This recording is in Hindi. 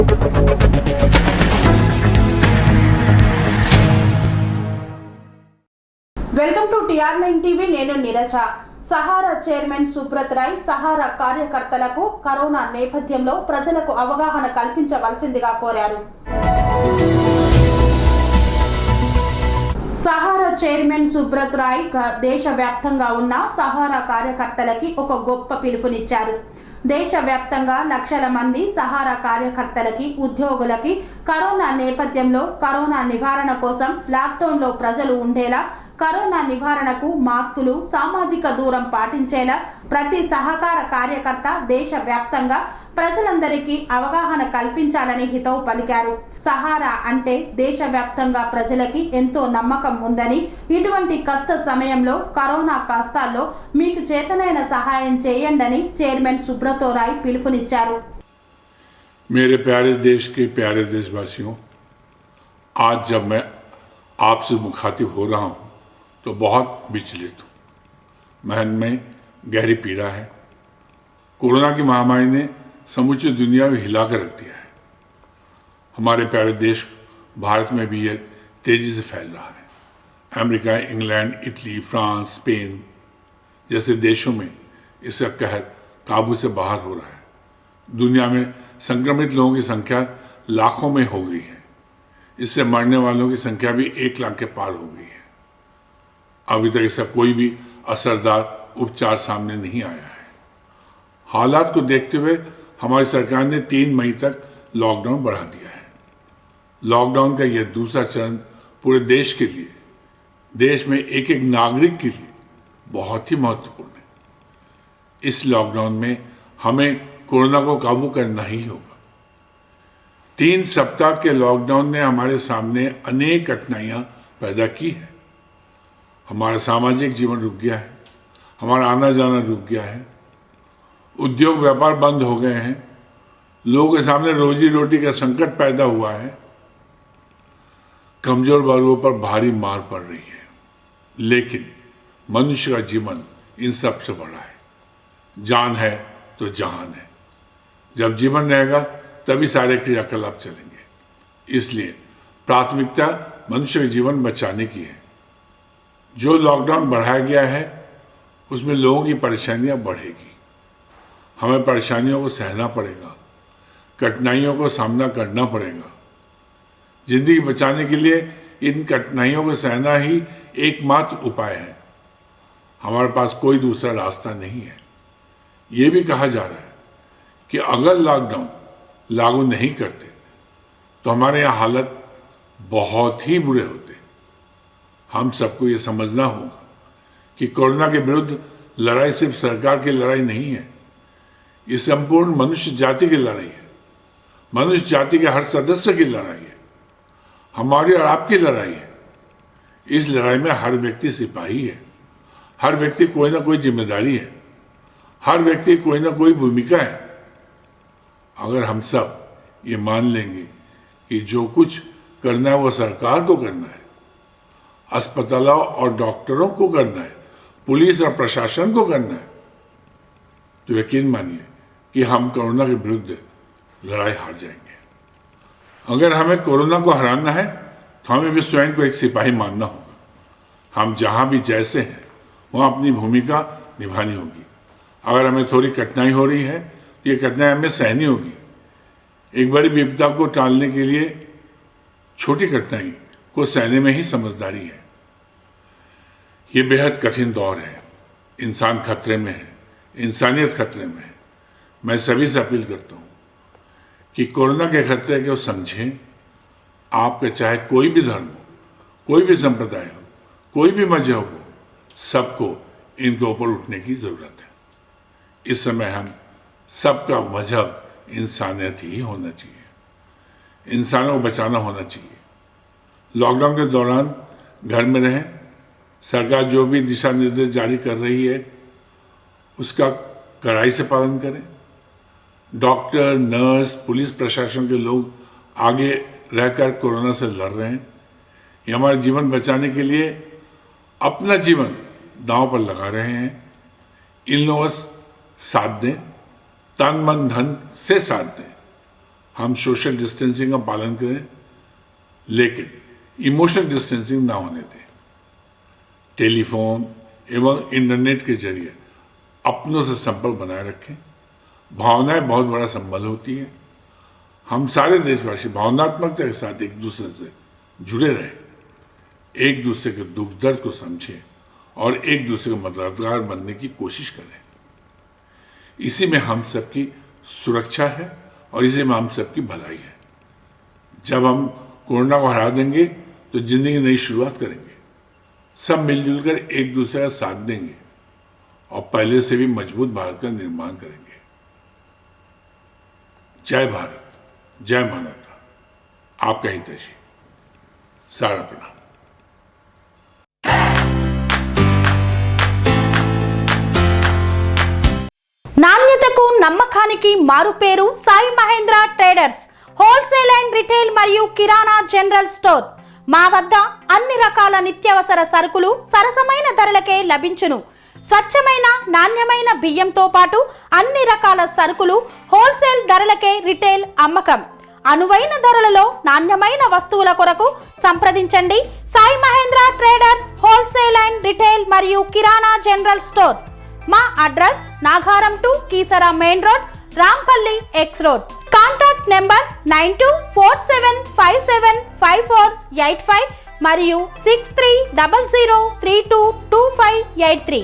Welcome to TR9 TV. నేను నీరజ. సహారా చైర్మన్ సుబ్రత్ రాయ్ సహారా కార్యకర్తలకు కరోనా నేపథ్యంలో ప్రజలకు అవగాహన కల్పించవలసిందిగా కోరారు. సహారా చైర్మన్ సుబ్రత్ రాయ్ దేశవ్యాప్తంగా ఉన్న సహారా కార్యకర్తలకి ఒక గొప్ప పిలుపునిచ్చారు. దేశవ్యాప్తంగా లక్షల మంది సహారా కార్యకర్తలకి, ఉద్యోగులకి కరోనా నేపథ్యంలో కరోనా నివారణ కోసం లాక్డౌన్లో ప్రజలు ఉండేలా, కరోనా నివారణకు మాస్కులు, సామాజిక దూరం పాటించేలా ప్రతి సహకార కార్యకర్త దేశవ్యాప్తంగా ప్రజలందరికీ అవగాహన కల్పించాలని హితవు పలికారు. సహారా అంటే దేశవ్యాప్తంగా ప్రజలకి ఎంతో నమ్మకం ఉందని, ఇటువంటి కష్ట సమయంలో కరోనా కష్టాల్లో మీకు చేతనైన సహాయం చేయండని చైర్మన్ సుబ్రత్ రాయ్ పిలుపునిచ్చారు. मेरे प्यारे देश के प्यारे देशवासियों, आज जब मैं आपसे मुखातिब हो रहा हूं तो बहुत विचलित हूं। मन में गहरी पीड़ा है। कोरोना की महामारी ने समूची दुनिया में हिला कर रख दिया है। हमारे प्यारे देश भारत में भी यह तेजी से फैल रहा है। America, England, Italy, France, Spain जैसे देशों में इसका कहर काबू से बाहर हो रहा है। दुनिया में संक्रमित लोगों की संख्या लाखों में हो गई है। इससे मरने वालों की संख्या भी 1 लाख के पार हो गई है। अभी तक इसका कोई भी असरदार उपचार सामने नहीं आया है। हालात को देखते हुए हमारी सरकार ने 3 मई तक लॉकडाउन बढ़ा दिया है। लॉकडाउन का यह दूसरा चरण पूरे देश के लिए, देश में एक एक नागरिक के लिए बहुत ही महत्वपूर्ण है। इस लॉकडाउन में हमें कोरोना को काबू करना ही होगा। 3 सप्ताह के लॉकडाउन ने हमारे सामने अनेक कठिनाइयां पैदा की है। हमारा सामाजिक जीवन रुक गया है, हमारा आना जाना रुक गया है, उद्योग व्यापार बंद हो गए हैं, लोगों के सामने रोजी रोटी का संकट पैदा हुआ है, कमजोर वर्गों पर भारी मार पड़ रही है। लेकिन मनुष्य का जीवन इन सब से बड़ा है। जान है तो जहान है। जब जीवन रहेगा तभी सारे क्रियाकलाप चलेंगे। इसलिए प्राथमिकता मनुष्य का जीवन बचाने की है। जो लॉकडाउन बढ़ाया गया है उसमें लोगों की परेशानियां बढ़ेगी। हमें परेशानियों को सहना पड़ेगा, कठिनाइयों को सामना करना पड़ेगा। जिंदगी बचाने के लिए इन कठिनाइयों को सहना ही एकमात्र उपाय है। हमारे पास कोई दूसरा रास्ता नहीं है। ये भी कहा जा रहा है कि अगर लॉकडाउन लागू नहीं करते तो हमारे यहाँ हालत बहुत ही बुरे होते। हम सबको ये समझना होगा कि कोरोना के विरुद्ध लड़ाई सिर्फ सरकार की लड़ाई नहीं है, ये संपूर्ण मनुष्य जाति की लड़ाई है। मनुष्य जाति के हर सदस्य की लड़ाई है, हमारी और आपकी लड़ाई है। इस लड़ाई में हर व्यक्ति सिपाही है, हर व्यक्ति कोई ना कोई जिम्मेदारी है, हर व्यक्ति कोई ना कोई भूमिका है। अगर हम सब ये मान लेंगे कि जो कुछ करना है वो सरकार को करना है, अस्पतालों और डॉक्टरों को करना है, पुलिस और प्रशासन को करना है, तो यकीन मानिए कि हम कोरोना के विरुद्ध लड़ाई हार जाएंगे। अगर हमें कोरोना को हराना है तो हमें भी स्वयं को एक सिपाही मानना होगा। हम जहां भी जैसे हैं वहां अपनी भूमिका निभानी होगी। अगर हमें थोड़ी कठिनाई हो रही है तो ये कठिनाई हमें सहनी होगी। एक बड़ी विपदा को टालने के लिए छोटी कठिनाई को सहने में ही समझदारी है। ये बेहद कठिन दौर है। इंसान खतरे में है, इंसानियत खतरे में है। मैं सभी से अपील करता हूँ कि कोरोना के खतरे को समझें। आपका चाहे कोई भी धर्म हो, कोई भी संप्रदाय हो, कोई भी मजहब हो, सबको इनके ऊपर उठने की जरूरत है। इस समय हम सबका मजहब इंसानियत ही होना चाहिए, इंसानों को बचाना होना चाहिए। लॉकडाउन के दौरान घर में रहें। सरकार जो भी दिशा निर्देश जारी कर रही है उसका कड़ाई से पालन करें। डॉक्टर, नर्स, पुलिस प्रशासन के लोग आगे रहकर कोरोना से लड़ रहे हैं। ये हमारे जीवन बचाने के लिए अपना जीवन दांव पर लगा रहे हैं। इन लोगों साथ दें, तन मन धन से साथ दें हम सोशल डिस्टेंसिंग का पालन करें, लेकिन इमोशनल डिस्टेंसिंग ना होने दें। टेलीफोन एवं इंटरनेट के जरिए अपनों से संपर्क बनाए रखें। भावनाएं बहुत बड़ा संबल होती है। हम सारे देशवासी भावनात्मकता के साथ एक दूसरे से जुड़े रहें, एक दूसरे के दुख दर्द को समझें और एक दूसरे के मददगार बनने की कोशिश करें। इसी में हम सबकी सुरक्षा है और इसी में हम सबकी भलाई है। जब हम कोरोना को हरा देंगे तो जिंदगी की नई शुरुआत करेंगे। सब मिलजुल कर एक दूसरे का साथ देंगे और पहले से भी मजबूत भारत का निर्माण करेंगे। जय भारत, जय मानवता। आपका हितैषी, सारा प्रणाम। నాణ్యతకు నమ్మకానికి మారుపేరు Sai Mahendra traders wholesale and retail మరియు కిరాణా జనరల్ స్టోర్. మా వద్ద అన్ని రకాల నిత్యావసర సరుకులు సరసమైన ధరలకే లభించును. స్వచ్ఛమైన నాణ్యమైన బియ్యంతో పాటు అన్ని రకాల సరుకులు హోల్సేల్ ధరలకే రిటైల్ అమ్మకం. అనువైన ధరలలో నాణ్యమైన వస్తువుల కొరకు సంప్రదించండి. Sai Mahendra traders wholesale and retail మరియు కిరాణా జనరల్ స్టోర్. మా address Nagaram to Keesara main road, Rampalli X road. Contact number 9247575485 మరియు 6300322583.